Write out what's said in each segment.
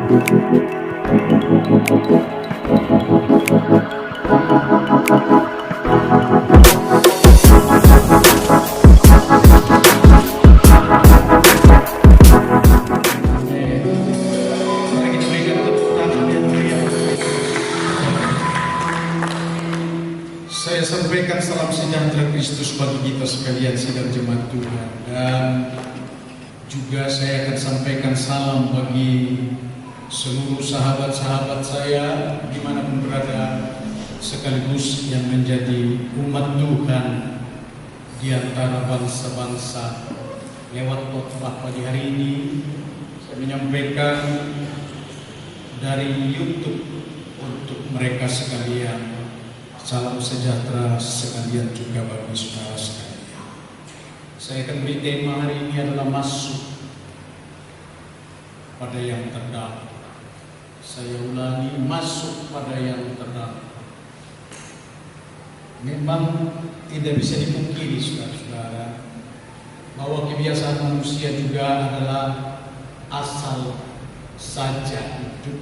Saya sampaikan salam sejahtera Kristus bagi kita sekalian sidang jemaat Tuhan, dan juga saya akan sampaikan salam bagi seluruh sahabat-sahabat saya dimanapun berada, sekaligus yang menjadi umat Tuhan di antara bangsa-bangsa. Lewat khotbah pagi hari ini saya menyampaikan dari YouTube untuk mereka sekalian. Salam sejahtera sekalian juga bagi saudara sekalian. Saya akan beri tema hari ini adalah masuk pada yang terdalam. Saya ulangi, masuk pada yang terdalam. Memang tidak bisa dipungkiri saudara-saudara bahwa kebiasaan manusia juga adalah asal saja hidup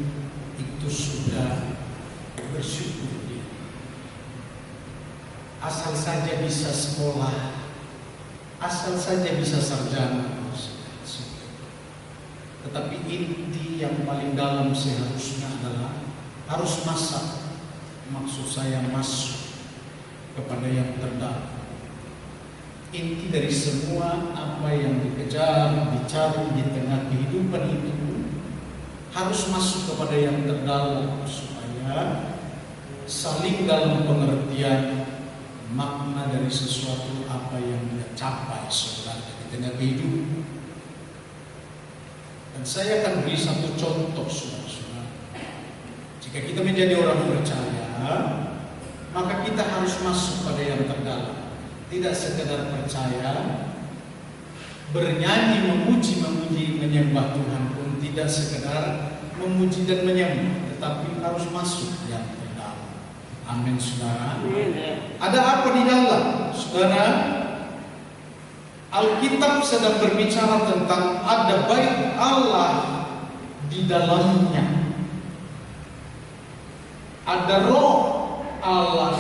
itu sudah bersyukur. Asal saja bisa sekolah, asal saja bisa sarjana, tetapi inti yang paling dalam seharusnya adalah harus masak. Maksud saya masuk kepada yang terdalam. Inti dari semua apa yang dikejar, dicari di tengah kehidupan itu harus masuk kepada yang terdalam, supaya saling dalam pengertian makna dari sesuatu apa yang dia capai sebenarnya di tengah kehidupan. Dan saya akan beri satu contoh saudara-saudara. Jika kita menjadi orang percaya, maka kita harus masuk pada yang terdalam. Tidak sekedar percaya, bernyanyi, memuji, menyembah Tuhan pun tidak sekedar memuji dan menyembah, tetapi harus masuk yang terdalam. Amin saudara. Ada apa di dalam? Saudara, Alkitab sedang berbicara tentang ada bait Allah di dalamnya. Ada roh Allah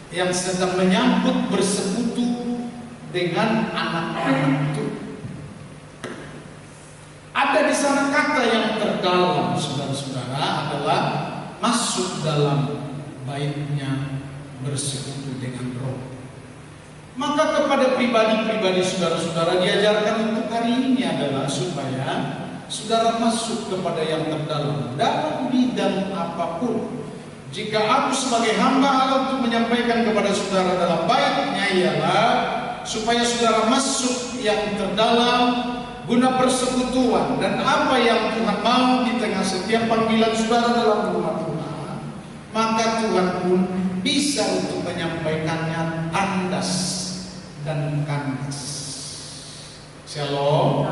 yang sedang menyambut bersekutu dengan anak-anak itu. Ada di sana kata yang terdalam saudara-saudara adalah masuk dalam baitnya bersekutu dengan roh. Maka kepada pribadi-pribadi saudara-saudara diajarkan untuk hari ini adalah supaya saudara masuk kepada yang terdalam dalam bidang apapun. Jika aku sebagai hamba Allah untuk menyampaikan kepada saudara dalam baitnya ialah supaya saudara masuk yang terdalam guna persekutuan dan apa yang Tuhan mau di tengah setiap panggilan saudara dalam rumah Tuhan. Maka Tuhan pun bisa untuk menyampaikannya tandas dan kandas. Shalom.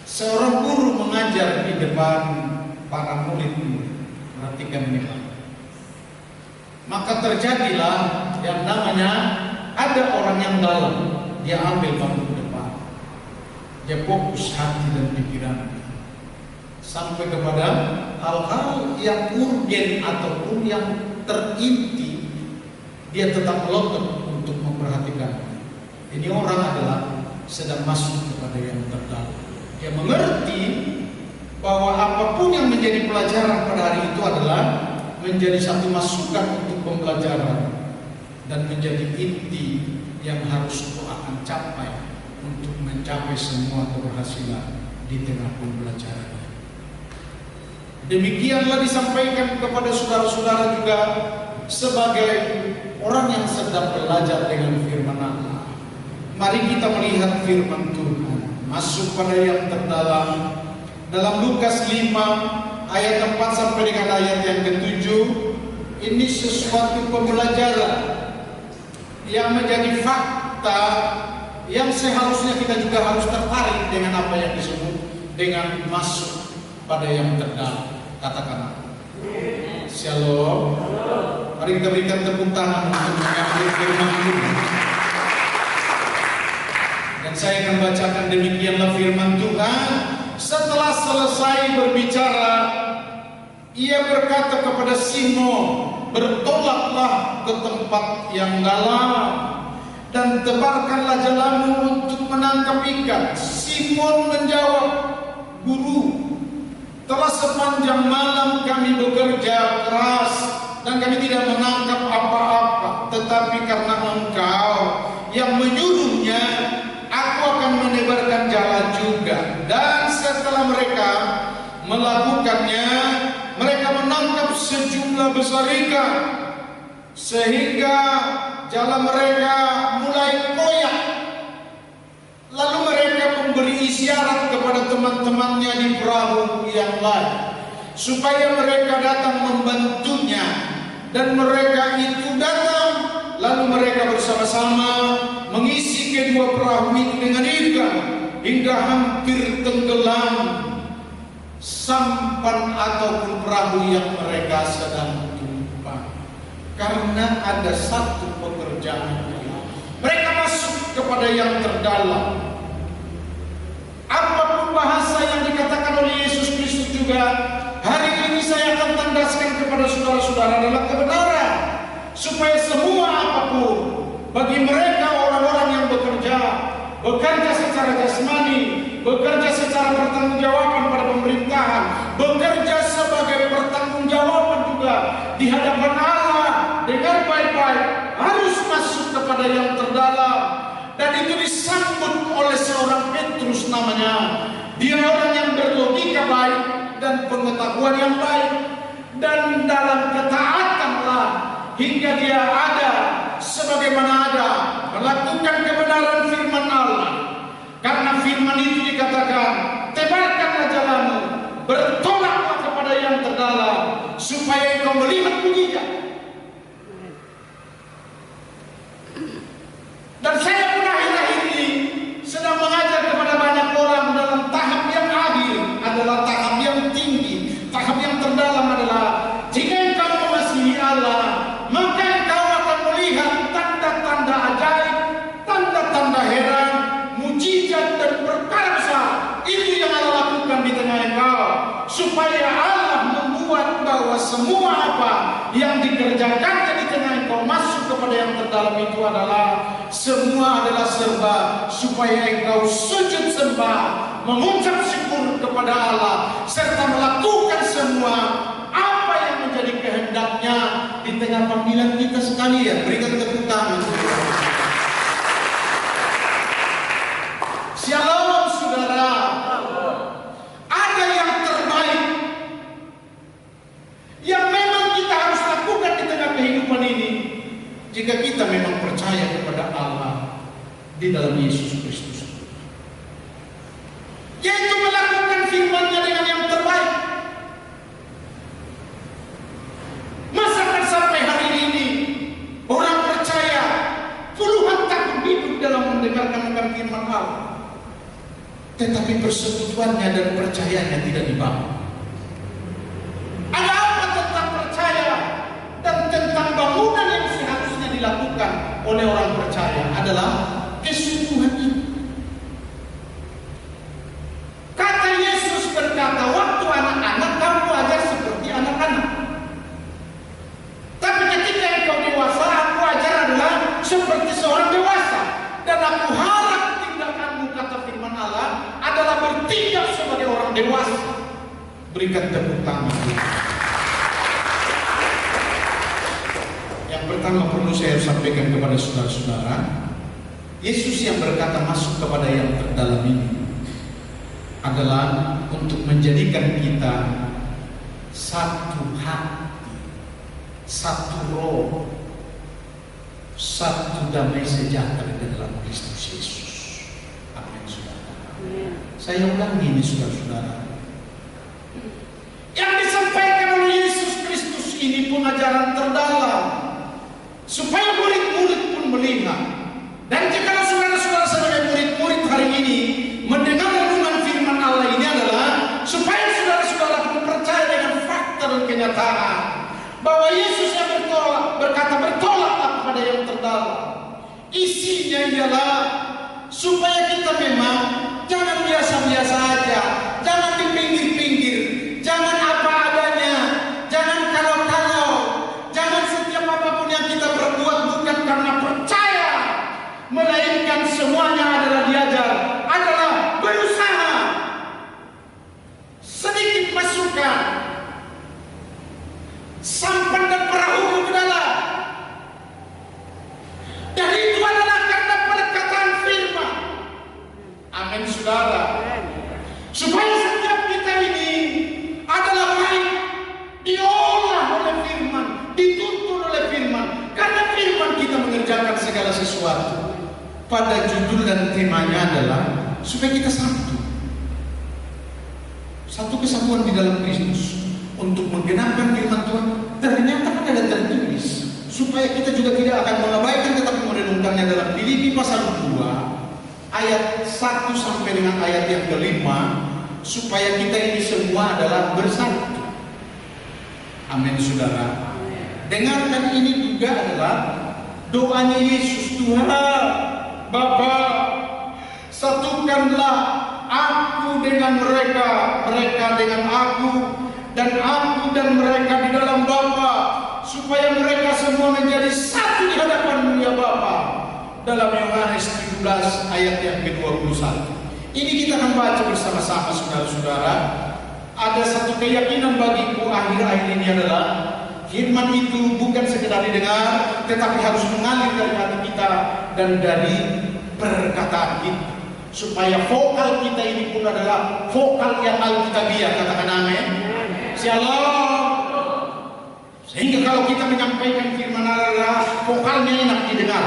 Seorang guru mengajar di depan para murid-murid. Perhatikan ini. Maka terjadilah yang namanya ada orang yang dalam. Dia ambil bangku depan. Dia fokus hati dan pikiran sampai kepada hal-hal yang urgen ataupun yang terinti, dia tetap melotot untuk memperhatikan. Ini orang adalah sedang masuk kepada yang terdalam. Dia mengerti bahwa apapun yang menjadi pelajaran pada hari itu adalah menjadi satu masukan untuk pembelajaran dan menjadi inti yang harus kau akan capai untuk mencapai semua keberhasilan di tengah pembelajaran. Demikianlah disampaikan kepada saudara-saudara juga sebagai orang yang sedang belajar dengan firman Allah. Mari kita melihat firman Tuhan masuk pada yang terdalam dalam Lukas 5 ayat 4 sampai dengan ayat yang ke-7. Ini sesuatu pembelajaran yang menjadi fakta yang seharusnya kita juga harus tertarik dengan apa yang disebut dengan masuk pada yang terdalam. Katakanlah Shalom. Mari kita berikan tepuk tangan untuk mengambil firman Tuhan. Dan saya akan bacakan demikianlah firman Tuhan. setelah selesai berbicara, ia berkata kepada Simon, "Bertolaklah ke tempat yang dalam dan tebarkanlah jalamu untuk menangkap ikan." Simon menjawab, "Guru, telah sepanjang malam kami bekerja keras dan kami tidak menangkap apa-apa, tetapi karena Engkau yang menyuruhnya, aku akan menebarkan jala juga." Dan setelah mereka melakukannya, mereka menangkap sejumlah besar ikan, sehingga jala mereka mulai koyak. Lalu mereka memberi isyarat kepada teman-temannya di perahu yang lain, supaya mereka datang membantunya. Dan mereka itu datang, lalu mereka bersama-sama mengisi kedua perahu itu dengan ikan, hingga hampir tenggelam sampan ataupun perahu yang mereka sedang tumpangi. Karena ada satu pekerjaan, mereka masuk kepada yang terdalam. Apapun bahasa yang dikatakan oleh Yesus Kristus juga, hari ini saya akan tandaskan kepada saudara-saudara adalah kebenaran, supaya semua apapun bagi mereka orang-orang yang bekerja secara jasmani, bekerja secara pertanggungjawaban pada pemerintahan, bekerja sebagai pertanggungjawaban juga di hadapan Allah dengan baik-baik, harus masuk kepada yang terdalam. Dan itu disambut oleh seorang Petrus namanya. Dia orang yang berlogika baik dan pengetahuan yang baik, dan dalam ketaatanlah hingga dia ada sebagaimana ada melakukan kebenaran firman Allah. Karena firman itu dikatakan, "Tebarkanlah jalamu, bertolaklah kepada yang terdalam, supaya engkau melihat mujizat." Dan saya pun akhir-akhir ini sedang mengajar kepada banyak orang dalam tahap yang akhir, adalah tahap yang tinggi, tahap yang terdalam adalah, jika engkau mengasihi Allah, maka engkau akan melihat tanda-tanda ajaib, tanda-tanda heran, mujizat dan perkara besar. Itu yang Allah lakukan di tengah engkau, supaya Allah membuat bahwa semua apa yang dikerjakan di tengah engkau masuk kepada yang terdalam itu adalah semua adalah serba supaya engkau sujud sembah, mengucap syukur kepada Allah, serta melakukan semua apa yang menjadi kehendaknya di tengah panggilan kita sekalian. Berikan tepuk tangan. Shalom saudara. Ada yang terbaik yang memang kita harus lakukan di tengah kehidupan ini, jika kita memang percaya kepada Allah di dalam Yesus Kristus, yaitu melakukan firman-Nya dengan yang terbaik. Masakan sampai hari ini orang percaya puluhan tahun hidup dalam mendengarkan firman Allah, tetapi persekutuannya dan percayanya tidak dibangun. Ada apa tentang percaya dan tentang bangunan yang seharusnya dilakukan oleh orang percaya adalah kesungguhan itu. Kata Yesus berkata, "Waktu anak-anak kamu ajar seperti anak-anak, tapi ketika engkau dewasa, aku ajar adalah seperti seorang dewasa. Dan aku harap tindakanmu," kata firman Allah, "adalah bertindak sebagai orang dewasa." Berikan tepuk tangan. Yang pertama perlu saya sampaikan kepada saudara-saudara, Yesus yang berkata masuk kepada yang terdalam ini adalah untuk menjadikan kita satu hati, satu roh, satu damai sejahtera di dalam Kristus Yesus. Amin, saudara. Saya ulangi ini, saudara-saudara. Yang disampaikan oleh Yesus Kristus ini pengajaran terdalam, supaya murid-murid pun melihat. Dan jika saudara-saudara sebagai murid-murid hari ini mendengar renungan firman Allah ini adalah supaya saudara-saudara pun percaya dengan fakta dan kenyataan bahwa Yesus yang berkata bertolaklah kepada yang terdalam. Isinya ialah supaya kita memang jangan biasa-biasa aja, Jangan di pinggir-pinggir, jangan apa adanya, jangan kalau-kalau, jangan setiap apapun yang kita perbuat bukan karena percaya, melainkan semuanya adalah diajar, adalah berusaha. Sedikit masukan, sampan dan perahu ke dalam. Dan itu adalah karena perkataan firman. Amin, saudara. Supaya setiap kita ini adalah baik, diolah oleh firman, dituntun oleh firman. Karena firman kita mengerjakan segala sesuatu. Pada judul dan temanya adalah supaya kita satu. Satu kesatuan di dalam Kristus untuk menggenapkan firman Tuhan. Ternyata kan ada tertulis supaya kita juga tidak akan mengabaikan tetapi merenungkannya dalam Filipi pasal 2 ayat 1 sampai dengan ayat yang ke-5, supaya kita ini semua adalah bersatu. Amin, saudara. Dengarkan, ini juga adalah doanya Yesus. Tuhan Bapa, satukanlah aku dengan mereka, mereka dengan aku, dan aku dan mereka di dalam Bapa, supaya mereka semua menjadi satu di hadapan-Mu ya Bapa. Dalam Yohanes 17 ayat yang ke-21. Ini kita akan baca bersama-sama, saudara-saudara. Ada satu keyakinan bagiku akhir-akhir ini adalah firman itu bukan sekedar didengar, tetapi harus mengalir dari hati kita dan dari perkataan kita, supaya vokal kita ini pun adalah vokal yang alkitabiah. Katakan amin. Shalom. Sehingga kalau kita menyampaikan firman Allah, vokalnya enak didengar,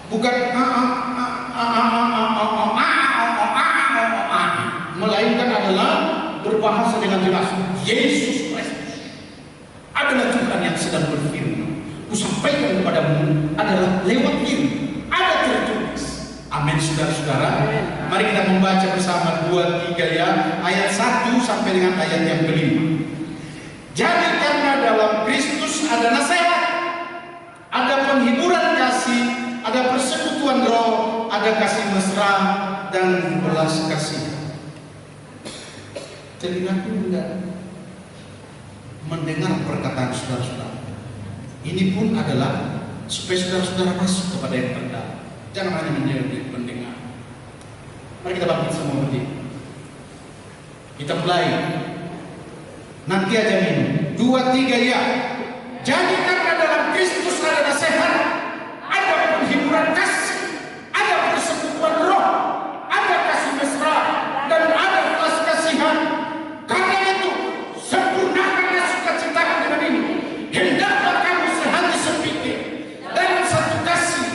bukan melainkan adalah berbahasa dengan jelas. Yesus Kristus adalah Tuhan yang sedang berfirman. Kusampaikan kepadamu adalah lewat firman, ada tertulis. Amin, saudara-saudara. Mari kita membaca bersama 2-3 ya, ayat 1 sampai dengan ayat yang ke-5. Jadi karena dalam Kristus ada nasihat, ada penghiburan kasih, ada persekutuan roh, ada kasih mesra dan belas kasihan. Telingaku enggak mendengar perkataan saudara-saudara. Ini pun adalah supaya saudara-saudara masuk kepada yang terdalam. Jangan hanya menjadi pendengar. Mari kita bangkit semua berdiri. Kita mulai. Nanti aja minum. 2-3 ya. Jadi karena dalam Kristus ada nasihat, ada penghiburan kasih, ada persekutuan roh, ada kasih mesra, dan ada belas kasihan. Karena itu sempurnakanlah sukacitaku dengan ini. Hendaklah kamu sehati sepikir, dalam satu kasih,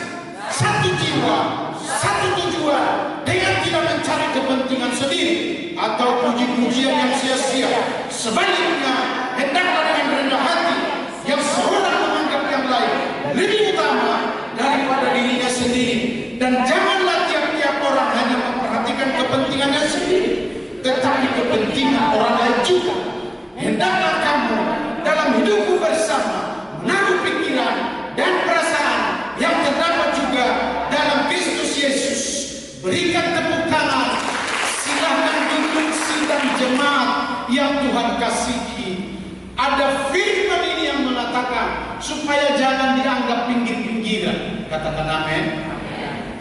satu jiwa, satu tujuan, dengan tidak mencari kepentingan sendiri atau puji-pujian yang sia-sia. Sebaliknya, hendaklah dengan rendah hati, yang seorang menganggap yang lain lebih utama daripada dirinya sendiri, dan janganlah tiap-tiap orang hanya memperhatikan kepentingannya sendiri, tetapi kepentingan orang lain juga. Hendaklah kamu dalam hidupmu bersama menaruh pikiran dan perasaan yang terdapat juga dalam Kristus Yesus. Berikan tepuk tangan, silahkan duduk sidang jemaat yang Tuhan kasihi. Ada firman ini yang mengatakan supaya jangan dianggap pinggir-pinggiran. Katakan amin.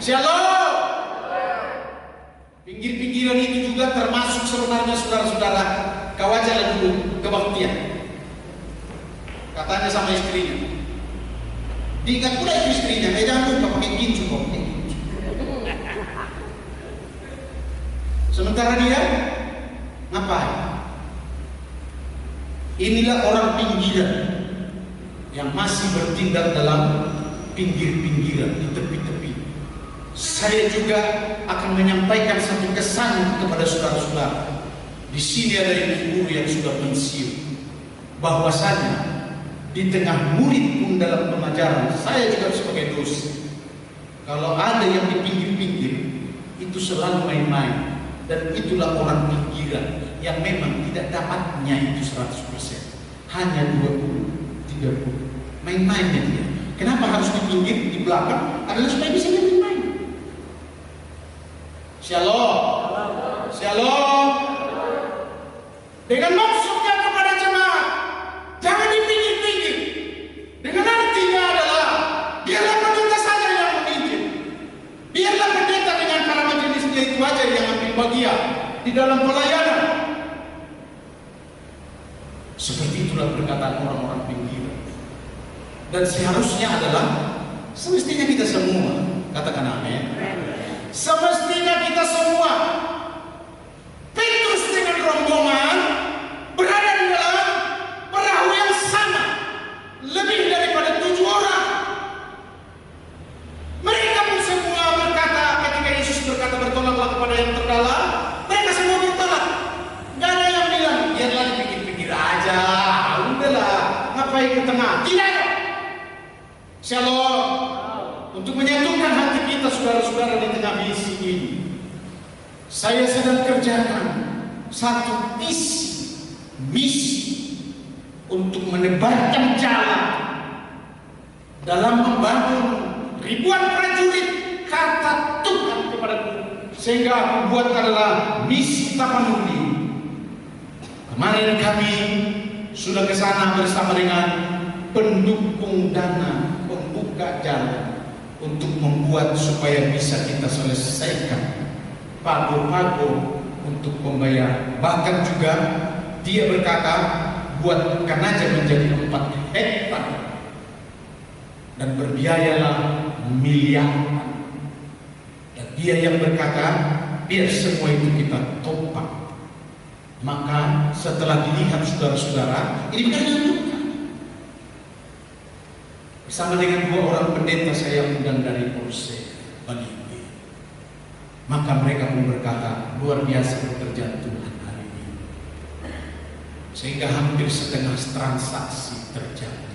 Shalom. Pinggir-pinggiran itu juga termasuk sebenarnya saudara-saudara, kau aja dulu kebaktian. Katanya sama istrinya, diingat pula itu istrinya, jangan lupa pakai gincu kok. Sementara dia ngapain? Inilah orang pinggiran yang masih bertindak dalam pinggir-pinggiran, di tepi-tepi. Saya juga akan menyampaikan satu kesan kepada saudara-saudara. Di sini ada ibu guru yang sudah pensiun, bahwasanya di tengah murid pun dalam pengajaran, saya juga sebagai dosen, kalau ada yang di pinggir-pinggir itu selalu main-main. Dan itulah orang pinggiran yang memang tidak dapatnya itu 100%, hanya 20-30. Main-mainnya dia. Kenapa harus di pinggir, di belakang? Adalah supaya bisa main-main. Shalom. Shalom. Dengan maksudnya kepada jemaat, jangan dipikir-pikir. Dengan artinya adalah biarlah pendeta saja yang memimpin. Biarlah pendeta dengan para majelisnya itu aja yang ambil bagian di dalam pelayanan. Seperti itulah perkataan orang-orang pinggiran. Dan seharusnya adalah semestinya kita semua, katakan amin. Semestinya kita semua, Petrus dengan rombongan berada di dalam perahu yang sama, lebih daripada 7 orang. Mereka pun semua berkata, ketika Yesus berkata bertolaklah kepada yang terdalam, mereka semua bertolak. Gak ada yang bilang, biarlah dipikir-pikir aja, udahlah, ngapain ke tengah. Tidak. Shalom. Untuk menyatukan hati kita saudara-saudara di tengah misi ini, saya sedang kerjakan satu misi untuk menebarkan jalan dalam membangun ribuan prajurit kata Tuhan kepada Tuhan. Sehingga aku buat adalah misi Tapanuli. Kemarin kami sudah ke sana bersama dengan pendukung dana, pembuka jalan untuk membuat supaya bisa kita selesaikan pago-pago untuk membayar. Bahkan juga dia berkata buatkan aja menjadi 4 hektar dan berbiayalah miliaran. Dan dia yang berkata biar semua itu kita topak. Maka setelah dilihat saudara-saudara, ini benar Tuhan. Bersama dengan 2 orang pendeta saya undang dari Polsek Bali. Maka mereka pun berkata, luar biasa pekerjaan Tuhan hari ini. Sehingga hampir setengah transaksi terjadi.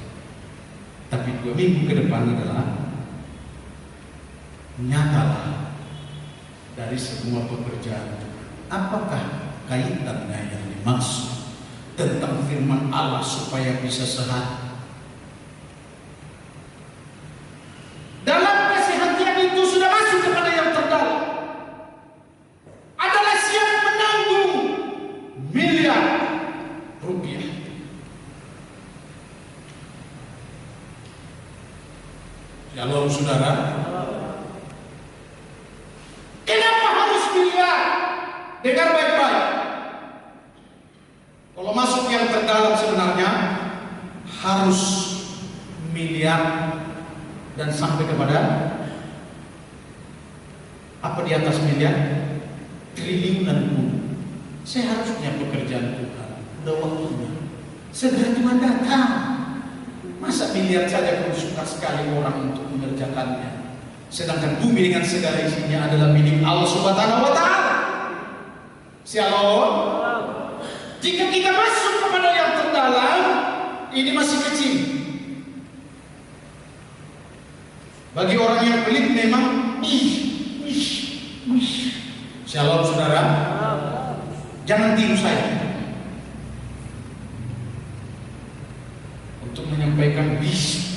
Tapi 2 minggu ke depan adalah nyatalah dari semua pekerjaan Tuhan. Apakah kaitannya yang dimaksud tentang firman Allah supaya bisa sehat? Dalam kesehatan itu sudah masuk kepada yang terdalam. Adalah siap menanggung miliar rupiah. Shalom saudara. Kenapa harus miliar? Dengar baik-baik. Kalau masuk yang terdalam sebenarnya harus miliar dan sampai kepada apa di atas miliar, triliunan pun. Seharusnya pekerjaan Tuhan udah waktunya segera Tuhan datang. Masa miliar saja pun suka sekali orang untuk mengerjakannya, sedangkan bumi dengan segala isinya adalah milik Allah Subhanahu wa Ta'ala. Shalom. Jika kita masuk kepada yang terdalam, ini masih kecil. Bagi orang yang pelit memang Shalom saudara. Jangan tiru saya untuk menyampaikan bis.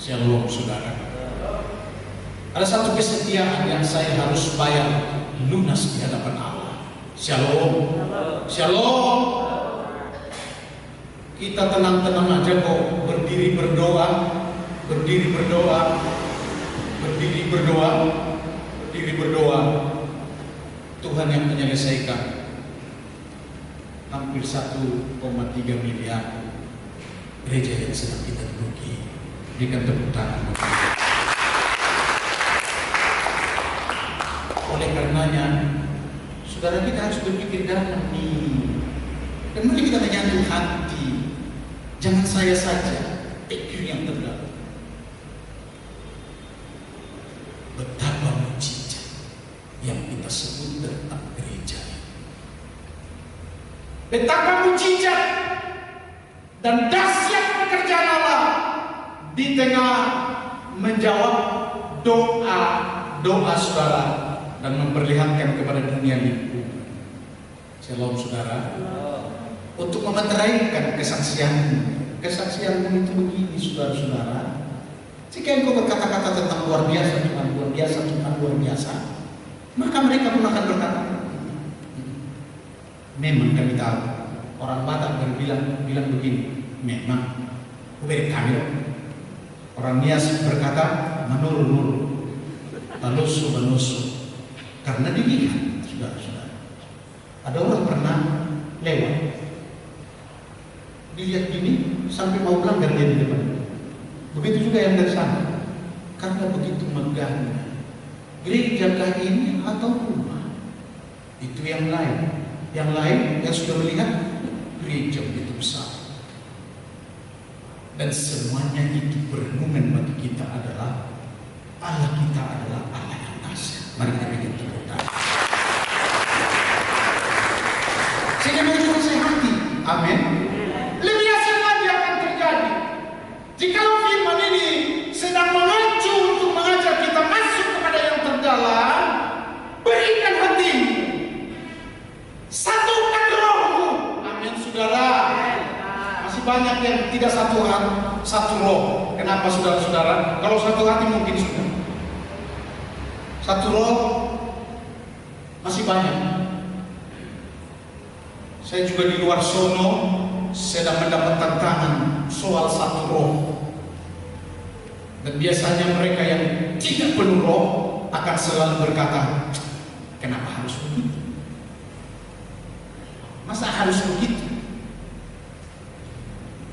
Shalom saudara. Ada satu kesetiaan yang saya harus bayar lunas di hadapan Allah. Shalom. Shalom. Kita tenang-tenang aja kok, berdiri berdoa. Tuhan yang menyelesaikan. Hampir 1,3 miliar gereja yang sedang kita duduki. Berikan tepuk tangan. Oleh karenanya, saudara kita harus berpikir dalam nih. Dan mari kita menyatu hati. Jangan saya saja, pikir yang terdalam. Betapa mujizat yang kita sebut tentang gereja. Betapa mujizat dan dahsyat pekerjaan Allah di tengah menjawab doa saudara dan memperlihatkan kepada dunia lingkungan. Shalom saudara. Untuk memeteraikan kesaksianmu itu begini saudara-saudara. Jika engkau berkata-kata tentang luar biasa Tuhan, luar biasa Tuhan, luar biasa, Maka mereka pun akan berkata, memang kami tahu. Orang Batak bilang begini, memang kuberi kami. Orang Nias berkata, menurun, balusu. Karena dilihat, saudara-saudara. Ada orang pernah lewat, dilihat gini sampai mau melanggar dia di depan. Begitu juga yang dari sana. Karena begitu megahnya. Gerejakah ini atau rumah? Itu yang lain. Yang lain yang sudah melihat gereja begitu besar. Dan semuanya itu berenungan bagi kita adalah Allah kita adalah Allah yang dahsyat. Mari kita bikin tepuk tangan. Sehingga menunjukkan saya hati. Amin. Lebih asal lagi akan terjadi. Jika firman ini sedang mengacu untuk mengajak kita masuk kepada yang terdalam, berikan hatimu, satukan rohmu. Amin, saudara. Masih banyak yang tidak satu hati, satu roh. Kenapa, saudara-saudara? Kalau satu hati mungkin sudah. Satu roh masih banyak. Saya juga di luar sono sedang mendapat tantangan soal satu roh. Dan biasanya mereka yang tidak penuh roh akan selalu berkata, kenapa harus begitu? Masa harus begitu?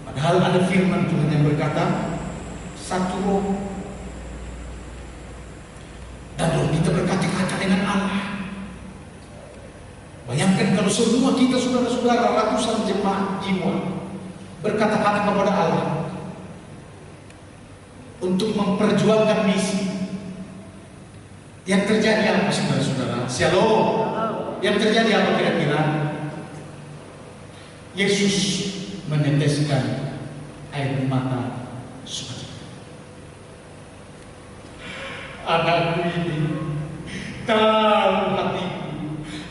Padahal ada firman Tuhan yang berkata, satu roh. Dan roh kita berkata-kata dengan Allah. Bayangkan kalau semua kita saudara-saudara ratusan jemaat jiwa berkata-kata kepada Allah untuk memperjuangkan misi. Yang terjadi apa, saudara-saudara? Shalom. Yang terjadi apa kira-kira? Yesus meneteskan air mata sukacita. Anakku ini tahu hatiku.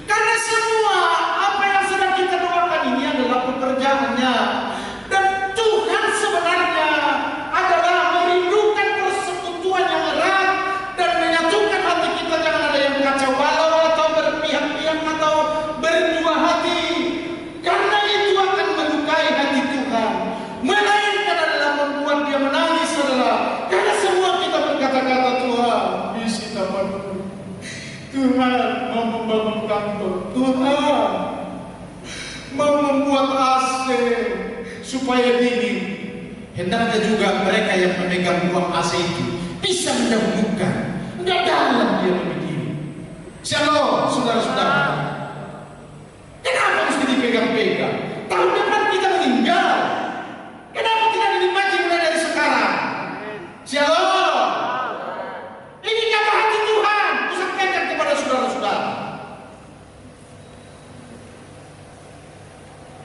Karena semua apa yang sedang kita doakan ini adalah pekerjaannya. Dan Tuhan sebenarnya adalah merindukan persekutuan yang erat dan menyatukan hati kita. Jangan ada yang kacau balau atau berpihak-pihak atau berdua hati. Karena itu akan melukai hati Tuhan. Melainkan adalah membuat dia menangis adalah karena semua kita berkata-kata, Tuhan isi tamanmu. Tuhan mau membangun kantor. Tuhan mau membuat AC supaya dingin. Hendaknya juga mereka yang memegang uang AC itu bisa mendahulukan. Enggak dalam dia begini. Shalom, saudara-saudara. Kenapa mesti dipegang-pegang? Tahun depan kita meninggal. Kenapa tidak dinikmati mulai dari sekarang? Shalom. Ini kata hati Tuhan. Kusampaikan kepada saudara-saudara.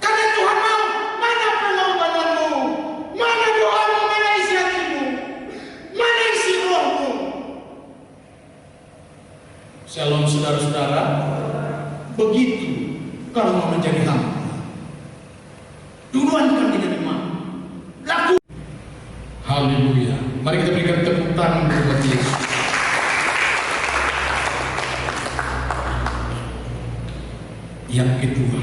Karena Tuhan mau, mana pengorbananmu, mana doamu, mana isi hatimu, mana isi rohmu. Shalom, saudara-saudara. Begitu kalau mau menjadi hamba. Duluan kan kita dimana? Laku. Haleluya. Mari kita berikan tepuk tangan buat Yesus. Yang kedua,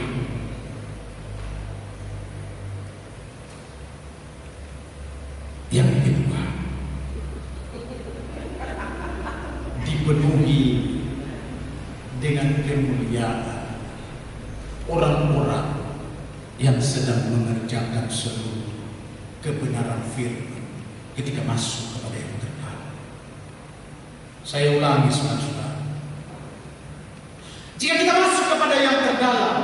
dipenuhi dengan kemuliaan orang-orang yang sedang mengerjakan seluruh kebenaran firman ketika masuk kepada yang terdalam. Saya ulangi, saudara-saudara. Jika kita masuk kepada yang terdalam,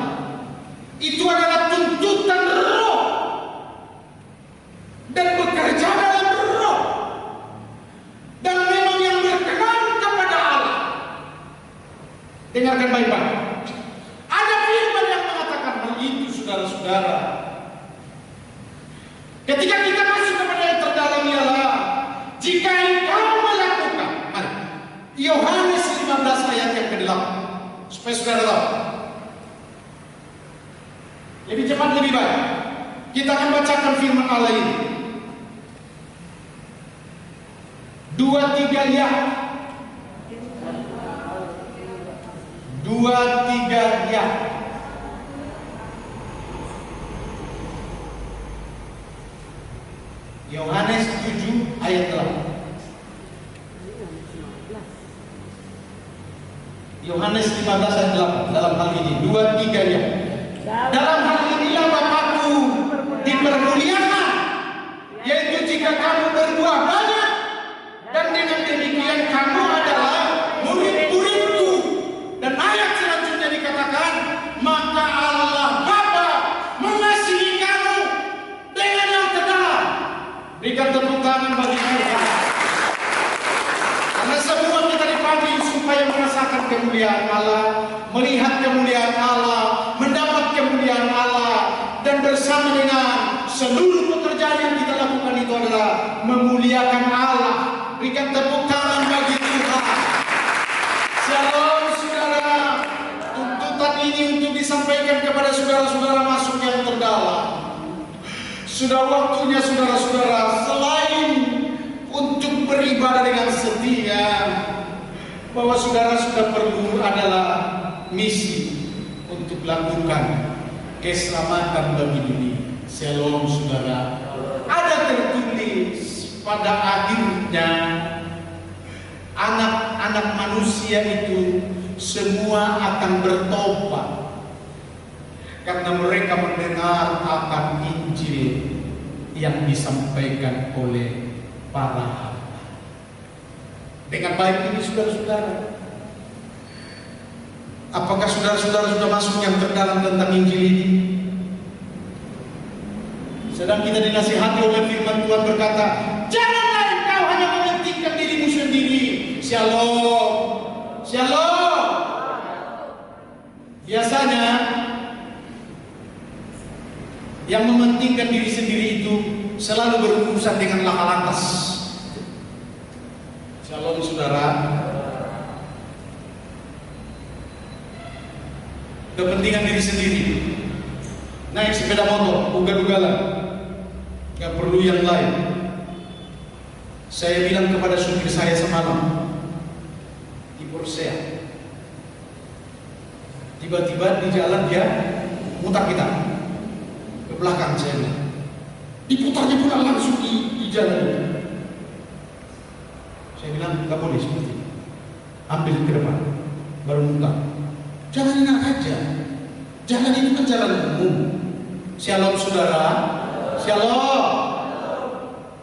itu adalah tuntutan roh dan bekerja dalam roh, dan memang yang berkenan kepada Allah. Dengarkan baik-baik. Ada firman yang mengatakan hal itu, saudara-saudara. Ketika kita masuk kepada yang terdalam ialah jika engkau melakukan, mari, Yohanes 15 ayat yang ke-8, supaya saudara tahu. Lebih cepat lebih baik. Kita akan bacakan firman Allah ini. 2, 3 lihat. 2, 3 ya. Yohanes 7 ayat 8. Yohanes 15 ayat 8. Dalam hal ini 2, 3 ya. Dalam hal inilah Bapakku dipermuliakan, yaitu jika kamu berbuah banyak, dan dengan demikian kamu adalah murid-muridku. Dan ayat selanjutnya dikatakan, maka Allah Bapa mengasihi kamu dengan yang terdalam. Berikan tepuk tangan bagi Tuhan. Karena semua kita dipanggil supaya merasakan kemuliaan Allah, melihat kemuliaan Allah, mendapat kemuliaan Allah, dan bersama dengan seluruh pekerjaan yang kita lakukan itu adalah memuliakan Allah. Berikan tepuk tangan bagi Tuhan. Shalom saudara. Tuntutan ini untuk disampaikan kepada saudara-saudara masuk yang terdalam. Sudah waktunya saudara-saudara, selain untuk beribadah dengan setia, bahwa saudara sudah perlu adalah misi untuk lakukan keselamatan bagi dunia. Shalom saudara. Ada tertulis pada akhirnya anak-anak manusia itu semua akan bertobat karena mereka mendengar akan Injil yang disampaikan oleh para hamba. Dengan baik ini saudara-saudara, apakah saudara-saudara sudah masuk yang terdalam tentang Injil ini? Sedang kita dinasihati oleh firman Tuhan berkata, janganlah engkau hanya mementingkan dirimu sendiri. Shalom, shalom. Biasanya yang mementingkan diri sendiri itu selalu berurusan dengan laka lantas. Shalom saudara. Kepentingan diri sendiri, naik sepeda motor, ugal-ugalan, gak perlu yang lain. Saya bilang kepada supir saya semalam di Porsche, tiba-tiba di jalan dia mutar kita ke belakang. Saya bilang, diputarnya pula langsung di jalan. Saya bilang gak boleh seperti itu, ambil ke depan baru mutar. Jangan enak aja. Jalan itu kan jalan umum. Shalom saudara. Shalom.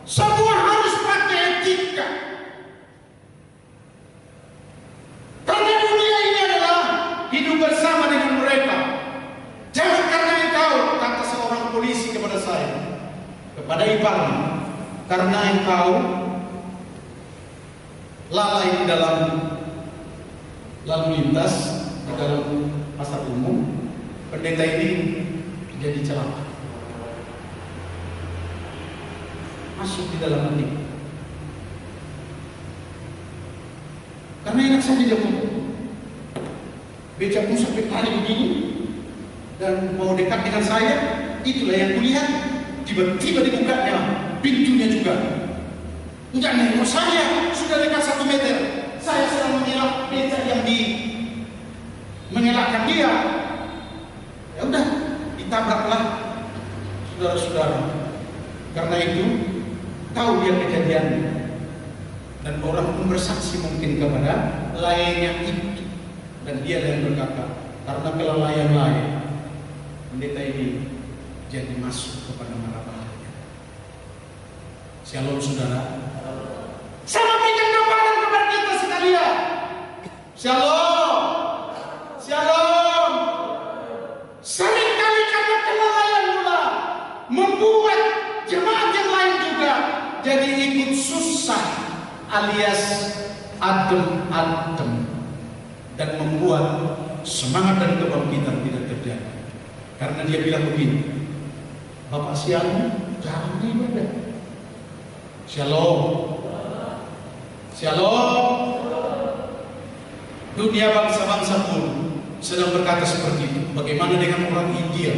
Semua harus pakai etika. Karena dunia ini adalah hidup bersama dengan mereka. Jangan karena engkau, kata seorang polisi kepada saya, kepada iparnya, karena engkau lalai di dalam lalu lintas, di dalam pasar umum, pendeta ini jadi celaka, masuk di dalam hati. Karena enak saja dia ngomong, becakmu sampai tali begini dan mau dekat dengan saya, itulah yang kulihat. Tiba-tiba dibukanya pintunya juga. Enggak nengok saya, sudah dekat 1 meter. Saya sedang mengelak becak yang mengelakkan dia. Ya udah, ditabraklah saudara-saudara. Karena itu tahu dia kejadiannya, dan orang pun bersaksi mungkin kepada lainnya itu, dan dia yang berkata, karena kelalaian lain pendeta ini jadi masuk kepada mara bahaya. Shalom saudara. Sama berikan gambaran kepada kita sekalian. Shalom. Shalom. Seringkali karena kelalaian pula membuat jemaat yang lain juga jadi ikut susah alias adem-adem, dan membuat semangat dan kebangkitan tidak terjadi. Karena dia bilang begini, Bapak siang jarang ibadah. Shalom. Shalom. Dunia bangsa-bangsa pun sedang berkata seperti itu. Bagaimana dengan orang India?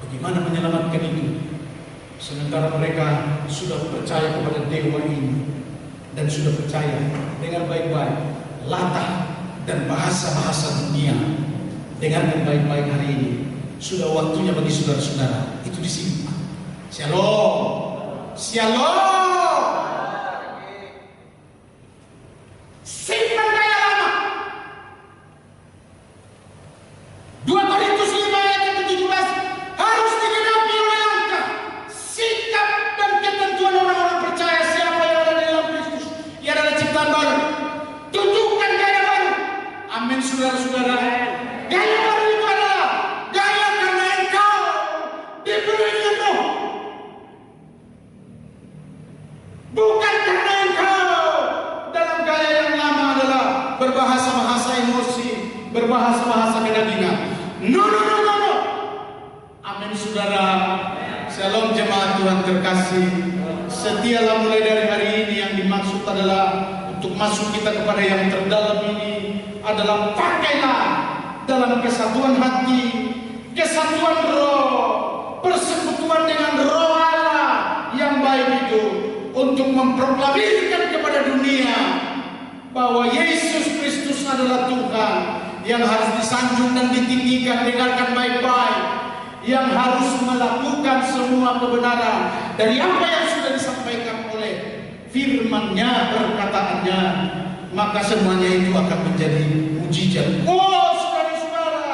Bagaimana menyelamatkan itu? Sementara mereka sudah percaya kepada dewa ini dan sudah percaya dengan baik-baik. Latah dan bahasa-bahasa dunia dengan baik-baik hari ini. Sudah waktunya bagi saudara-saudara itu disimpan. Shalom, shalom. Simpan gaya lama. 2 Korintus 5 ayat 17 harus digenapi oleh langkah sikap dan ketentuan orang-orang percaya siapa yang ada di dalam Kristus. Ia adalah ciptaan baru. Tunjukkan gaya baru. Amin, saudara-saudara. Gaya baru itu adalah gaya karena engkau diberi dengan Roh, bukan karena engkau dalam gaya yang lama adalah berbahasa-bahasa emosi, berbahasa-bahasa kedagingan. No. Amin, saudara. Shalom jemaat Tuhan terkasih. Setialah mulai dari hari ini yang dimaksud adalah untuk masuk kita kepada yang terdalam ini adalah pakailah dalam kesatuan hati, kesatuan roh, persekutuan dengan roh Allah yang baik itu untuk memproklamirkan kepada dunia bahwa Yesus Kristus adalah Tuhan yang harus disanjung dan ditinggikan. Dengarkan baik-baik, yang harus melakukan semua kebenaran dari apa yang sudah disampaikan oleh firman-Nya, perkataannya, maka semuanya itu akan menjadi mujizat. Oh, saudara-saudara,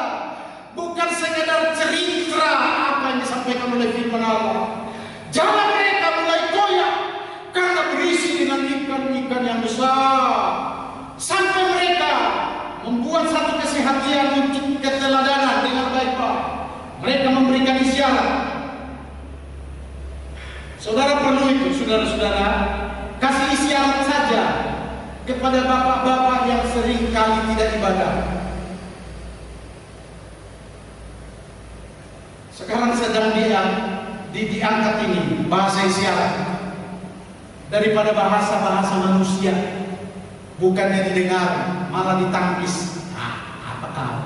bukan sekedar cerita apa yang disampaikan oleh firman Allah. Jalan mereka mulai goyah karena berisi dengan ikan-ikan yang besar, sampai mereka membuat satu kesehatan untuk keteladanan dengan baik-baik. Mereka memberikan isyarat. Saudara perlu itu, saudara-saudara, kasih isyarat saja kepada bapak-bapak yang sering kali tidak ibadah. Sekarang sedang diangkat ini bahasa isyarat daripada bahasa-bahasa manusia. Bukannya didengar, malah ditangkis. Apa kau?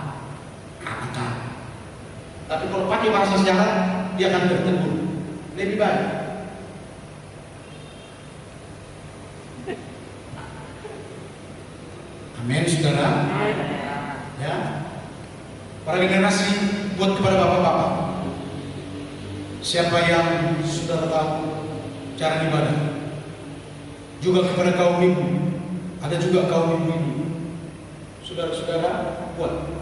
Tapi kalau pakai bahasa isyarat, dia akan bertegur. Lebih baik. Amin, saudara. Ya, para generasi buat kepada bapak-bapak. Siapa yang sudah tahu cara ibadah, juga kepada kaum ibu, ada juga kaum ibu ini. Saudara-saudara buat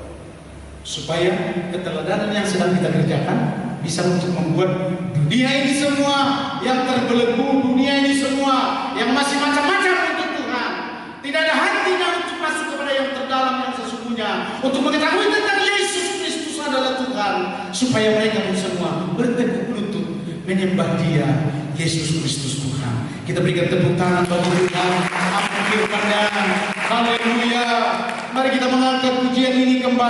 supaya keteladanan yang sedang kita kerjakan bisa untuk membuat dunia ini semua yang terbelenggu, dunia ini semua yang masih macam-macam untuk Tuhan, tidak ada hatinya untuk masuk kepada yang terdalam yang sesungguhnya, untuk mengetahui tentang Yesus Kristus adalah Tuhan, supaya mereka pun semua bertekuk lutut menyembah Dia, Yesus Kristus Tuhan. Kita berikan tepuk tangan bagi Tuhan. Amin firman-Nya. Haleluya. Mari kita mengangkat pujian ini kembali.